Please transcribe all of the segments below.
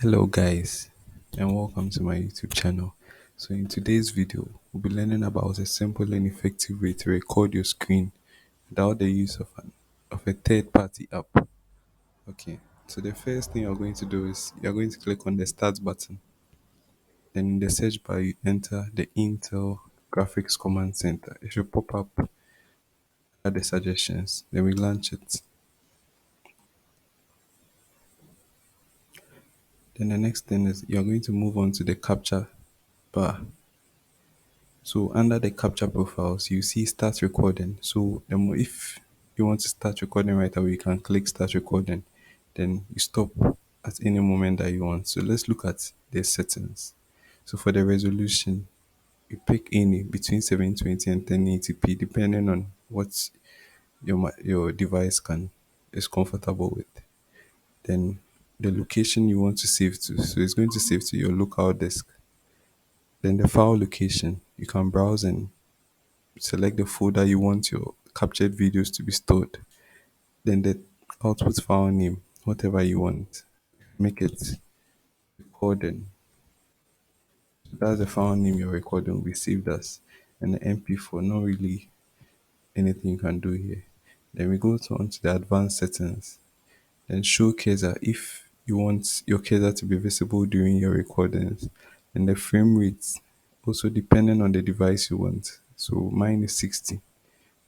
Hello guys, and welcome to my YouTube channel. So in today's video, we'll be learning about a simple and effective way to record your screen without the use of a third party app. Okay, so the first thing you're going to do is you're going to click on the start button. Then in the search bar you enter the Intel Graphics Command Center. It should pop up at the suggestions. Then we launch it. Then the next thing is you're going to move on to the capture bar. So under the capture profiles, you see start recording. So if you want to start recording right away, you can click start recording. Then you stop at any moment that you want. So let's look at the settings. So for the resolution, you pick any between 720 and 1080p, depending on what your device can is comfortable with. Then the location you want to save to. So it's going to save to your local disk. Then the file location, you can browse and select the folder you want your captured videos to be stored. Then the output file name, whatever you want. Make it recording. So that's the file name your recording will be saved as. And the MP4, not really anything you can do here. Then we go on to the advanced settings. Then show cursor if you want your cursor to be visible during your recordings. And the frame rate, also depending on the device you want. So mine is 60.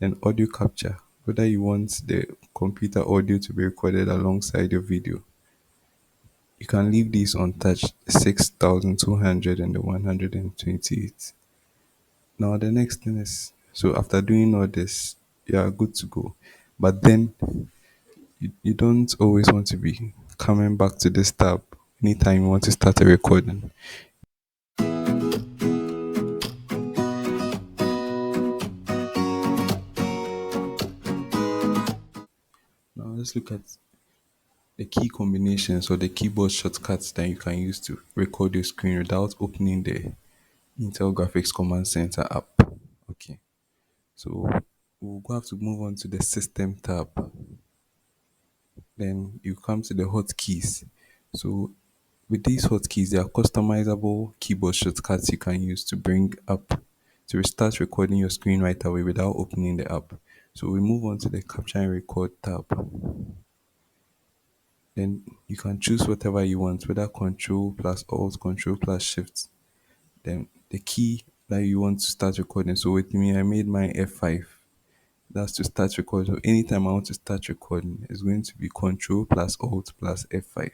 Then audio capture, whether you want the computer audio to be recorded alongside your video. You can leave these untouched, 6200 and the 128. Now the next thing is, so after doing all this, you are good to go. But then you don't always want to be coming back to this tab anytime you want to start a recording. Now let's look at the key combinations or the keyboard shortcuts that you can use to record your screen without opening the Intel Graphics Command Center app. Okay, so we'll go have to move on to the System tab. Then you come to the hotkeys. So with these hotkeys, they are customizable keyboard shortcuts you can use to bring up to restart recording your screen right away without opening the app. So we move on to the Capture and Record tab. Then you can choose whatever you want, whether Control plus Alt, Control plus Shift. Then the key that you want to start recording. So with me, I made my F5. That's to start recording. So anytime I want to start recording, it's going to be Control plus Alt plus F5.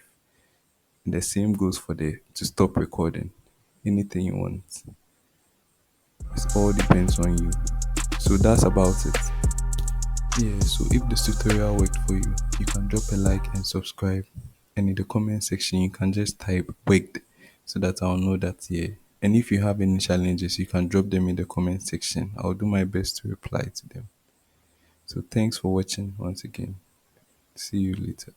And the same goes for the to stop recording. Anything you want. It all depends on you. So that's about it. Yeah, so if this tutorial worked for you, you can drop a like and subscribe. And in the comment section, you can just type worked so that I'll know that, yeah. And if you have any challenges, you can drop them in the comment section. I'll do my best to reply to them. So thanks for watching once again. See you later.